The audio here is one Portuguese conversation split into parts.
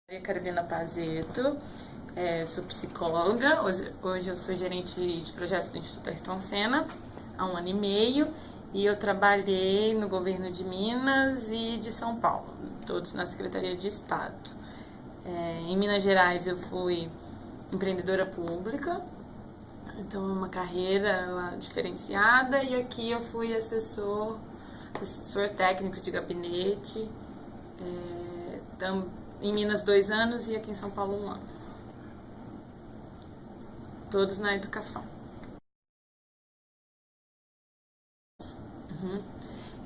Carolina Pazeto, sou psicóloga, hoje eu sou gerente de projetos do Instituto Ayrton Senna há 1 ano e meio e eu trabalhei no governo de Minas e de São Paulo, todos na Secretaria de Estado. Em Minas Gerais eu fui empreendedora pública, então uma carreira lá diferenciada, e aqui eu fui assessor técnico de gabinete, em Minas 2 anos e aqui em São Paulo 1 ano. Todos na educação.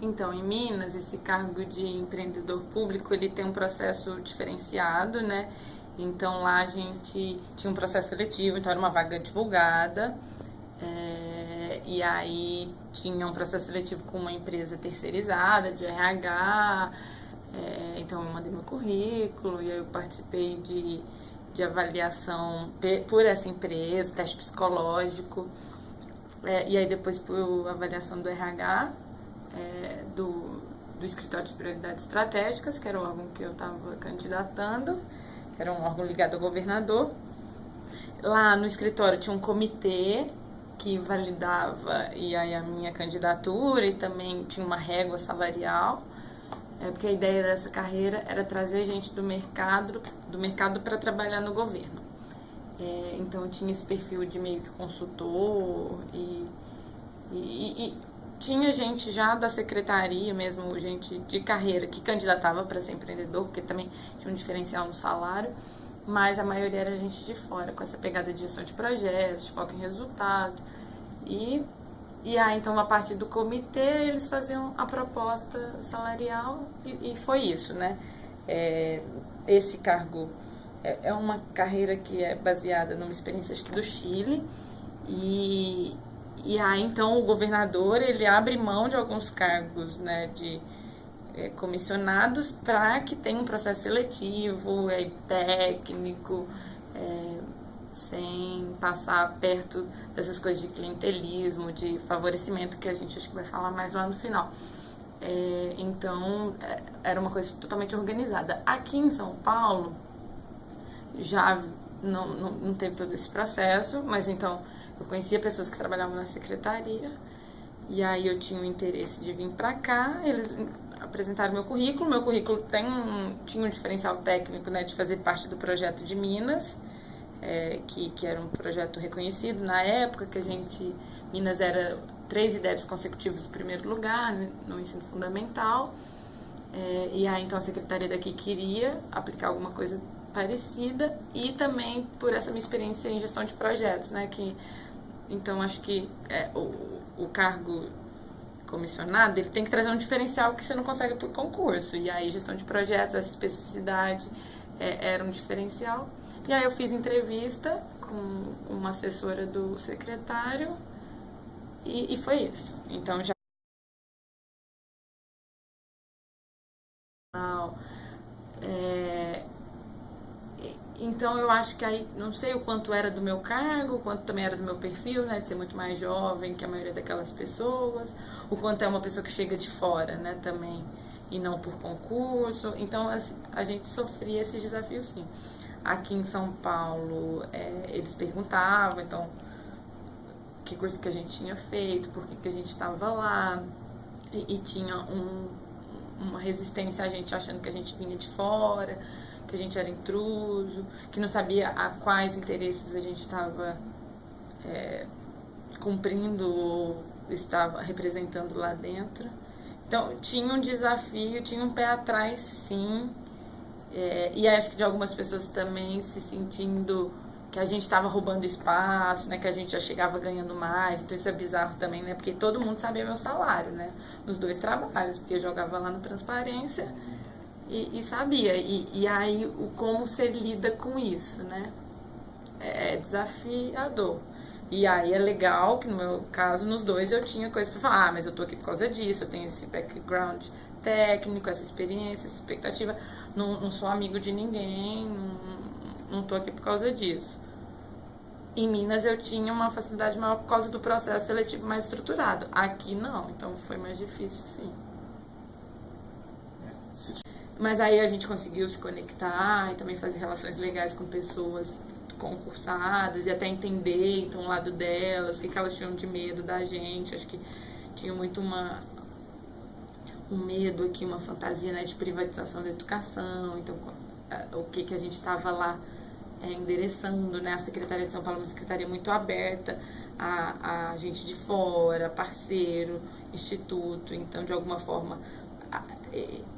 Então, em Minas, esse cargo de empreendedor público, ele tem um processo diferenciado, né? Então, lá a gente tinha um processo seletivo, então era uma vaga divulgada, e aí tinha um processo seletivo com uma empresa terceirizada, de RH, então eu mandei meu currículo e aí eu participei de avaliação por essa empresa, teste psicológico, e aí depois por avaliação do RH, do Escritório de Prioridades Estratégicas, que era o órgão que eu estava candidatando, que era um órgão ligado ao governador. Lá no escritório tinha um comitê que validava e aí a minha candidatura, e também tinha uma régua salarial, porque a ideia dessa carreira era trazer gente do mercado para trabalhar no governo. Então tinha esse perfil de meio que consultor e tinha gente já da secretaria mesmo, gente de carreira que candidatava para ser empreendedor, porque também tinha um diferencial no salário, mas a maioria era gente de fora, com essa pegada de gestão de projetos, de foco em resultado. E aí, então, a partir do comitê, eles faziam a proposta salarial e foi isso, né? Esse cargo é uma carreira que é baseada numa experiência, acho que do Chile, e aí, então, o governador, ele abre mão de alguns cargos, né, de comissionados para que tenha um processo seletivo, técnico, sem passar perto dessas coisas de clientelismo, de favorecimento, que a gente acho que vai falar mais lá no final. Então, era uma coisa totalmente organizada. Aqui em São Paulo, já não teve todo esse processo, mas então eu conhecia pessoas que trabalhavam na secretaria, e aí eu tinha o interesse de vir para cá, eles apresentaram meu currículo tinha um diferencial técnico, né, de fazer parte do projeto de Minas, que era um projeto reconhecido na época, que Minas era 3 IDEBs consecutivos do primeiro lugar, né, no ensino fundamental, e aí então a secretaria daqui queria aplicar alguma coisa parecida, e também por essa minha experiência em gestão de projetos, né, então acho que o cargo comissionado, ele tem que trazer um diferencial que você não consegue por concurso, e aí gestão de projetos, essa especificidade era um diferencial. E aí eu fiz entrevista com uma assessora do secretário e foi isso. Então já então eu acho que aí, não sei o quanto era do meu cargo, o quanto também era do meu perfil, né, de ser muito mais jovem que a maioria daquelas pessoas, o quanto é uma pessoa que chega de fora, né, também, e não por concurso. Então assim, a gente sofria esses desafios, sim. Aqui em São Paulo, eles perguntavam, então, que curso que a gente tinha feito, por que a gente estava lá, e tinha uma resistência a gente achando que a gente vinha de fora, que a gente era intruso, que não sabia a quais interesses a gente estava cumprindo ou estava representando lá dentro. Então, tinha um desafio, tinha um pé atrás, sim, e acho que de algumas pessoas também se sentindo que a gente estava roubando espaço, né, que a gente já chegava ganhando mais, então isso é bizarro também, né, porque todo mundo sabia meu salário, né, nos 2 trabalhos, porque eu jogava lá no Transparência e sabia, e aí como você lida com isso, né, é desafiador. E aí é legal que no meu caso, nos 2 eu tinha coisa pra falar, mas eu tô aqui por causa disso, eu tenho esse background técnico, essa experiência, essa expectativa, não sou amigo de ninguém, não tô aqui por causa disso. Em Minas eu tinha uma facilidade maior por causa do processo seletivo mais estruturado. Aqui não, então foi mais difícil, sim. Mas aí a gente conseguiu se conectar e também fazer relações legais com pessoas concursadas e até entender então o lado delas, o que elas tinham de medo da gente. Acho que tinha muito um medo aqui, uma fantasia, né, de privatização da educação. Então, o que a gente estava lá endereçando, né? A Secretaria de São Paulo é uma secretaria muito aberta a gente de fora, parceiro, instituto. Então, de alguma forma,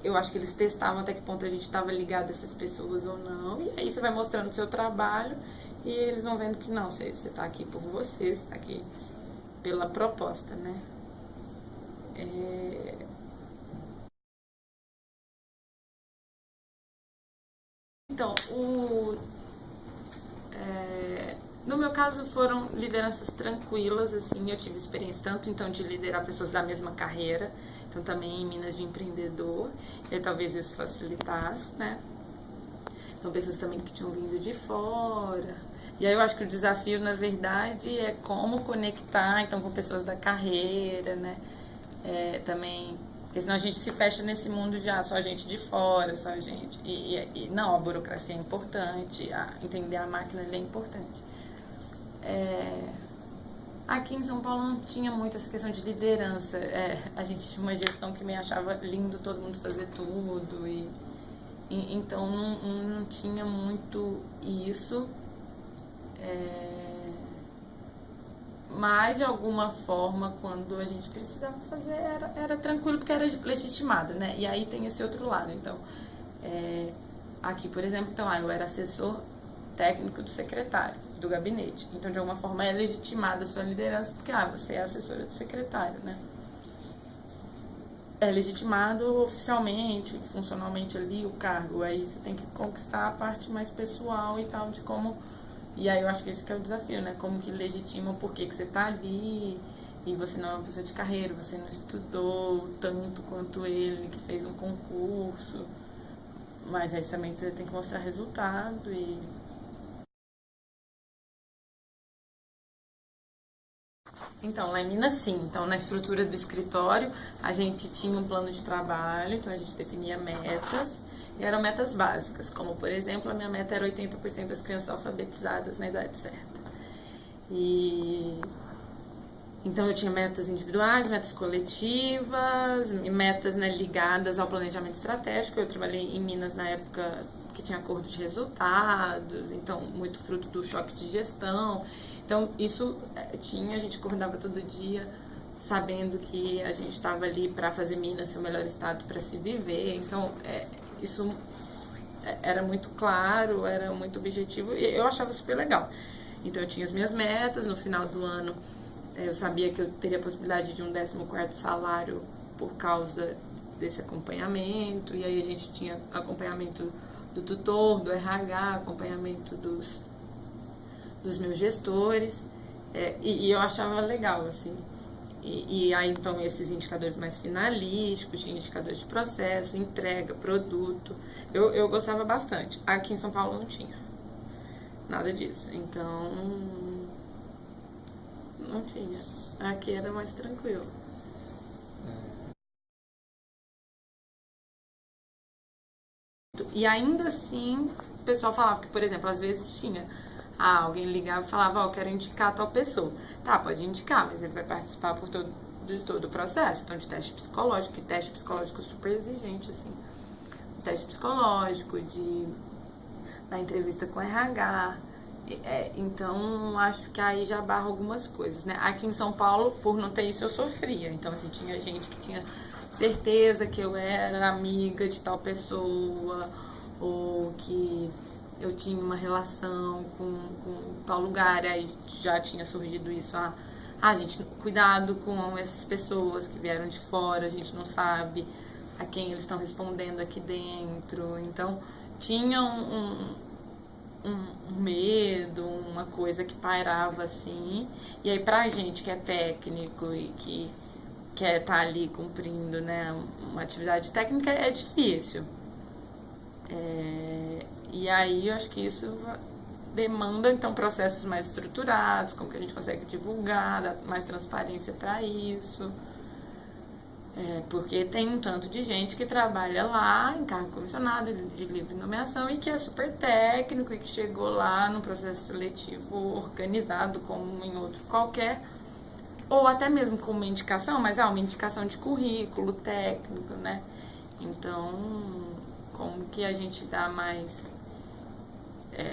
eu acho que eles testavam até que ponto a gente estava ligado a essas pessoas ou não. E aí você vai mostrando o seu trabalho e eles vão vendo que não, você está aqui por você está aqui pela proposta, né? Então, no meu caso foram lideranças tranquilas, assim, eu tive experiência tanto então de liderar pessoas da mesma carreira, então também em Minas de empreendedor, e aí, talvez isso facilitasse, né? Então pessoas também que tinham vindo de fora. E aí eu acho que o desafio, na verdade, é como conectar então com pessoas da carreira, né? Também, porque senão a gente se fecha nesse mundo de só gente de fora, só gente. E não, a burocracia é importante, entender a máquina é importante. Aqui em São Paulo não tinha muito essa questão de liderança. A gente tinha uma gestão que me achava lindo todo mundo fazer tudo. Então não tinha muito isso. Mas de alguma forma, quando a gente precisava fazer, era tranquilo porque era legitimado, né? E aí tem esse outro lado. Então, aqui, por exemplo, então, eu era assessor técnico do secretário, do gabinete. Então, de alguma forma, é legitimada a sua liderança, porque você é assessora do secretário, né? É legitimado oficialmente, funcionalmente ali o cargo. Aí você tem que conquistar a parte mais pessoal e tal, de como. E aí eu acho que esse que é o desafio, né? Como que legitima o porquê que você tá ali e você não é uma pessoa de carreira, você não estudou tanto quanto ele, que fez um concurso. Mas aí também você tem que mostrar resultado e então, lá em Minas, sim. Então, na estrutura do escritório, a gente tinha um plano de trabalho, então a gente definia metas, e eram metas básicas, como, por exemplo, a minha meta era 80% das crianças alfabetizadas na idade certa. E então eu tinha metas individuais, metas coletivas, metas, né, ligadas ao planejamento estratégico. Eu trabalhei em Minas na época que tinha acordo de resultados, então muito fruto do choque de gestão. Então isso tinha, a gente acordava todo dia sabendo que a gente estava ali para fazer Minas ser o melhor estado para se viver. Então isso era muito claro, era muito objetivo e eu achava super legal. Então eu tinha as minhas metas, no final do ano eu sabia que eu teria a possibilidade de um 14º salário por causa desse acompanhamento, e aí a gente tinha acompanhamento do tutor, do RH, acompanhamento dos meus gestores, e eu achava legal, assim. E aí, então, esses indicadores mais finalísticos, tinha indicadores de processo, entrega, produto, eu gostava bastante. Aqui em São Paulo não tinha nada disso, então não tinha. Aqui era mais tranquilo. E ainda assim, o pessoal falava que, por exemplo, às vezes tinha. Alguém ligava e falava, eu quero indicar tal pessoa. Tá, pode indicar, mas ele vai participar de todo o processo. Então, de teste psicológico, e teste psicológico super exigente, assim. Teste psicológico, da entrevista com RH. Então, acho que aí já barra algumas coisas, né? Aqui em São Paulo, por não ter isso, eu sofria. Então, assim, tinha gente que tinha certeza que eu era amiga de tal pessoa, ou que eu tinha uma relação com tal lugar, aí já tinha surgido isso, gente, cuidado com essas pessoas que vieram de fora, a gente não sabe a quem eles estão respondendo aqui dentro. Então, tinha um medo, uma coisa que pairava assim. E aí pra gente que é técnico e que quer estar ali cumprindo, né, uma atividade técnica é difícil. E aí eu acho que isso demanda então processos mais estruturados, como que a gente consegue divulgar, dar mais transparência para isso. Porque tem um tanto de gente que trabalha lá em cargo comissionado de livre nomeação e que é super técnico e que chegou lá num processo seletivo organizado como em outro qualquer, ou até mesmo com uma indicação, mas uma indicação de currículo técnico, né? Então, como que a gente dá mais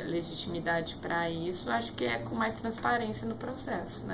legitimidade para isso? Acho que é com mais transparência no processo, né?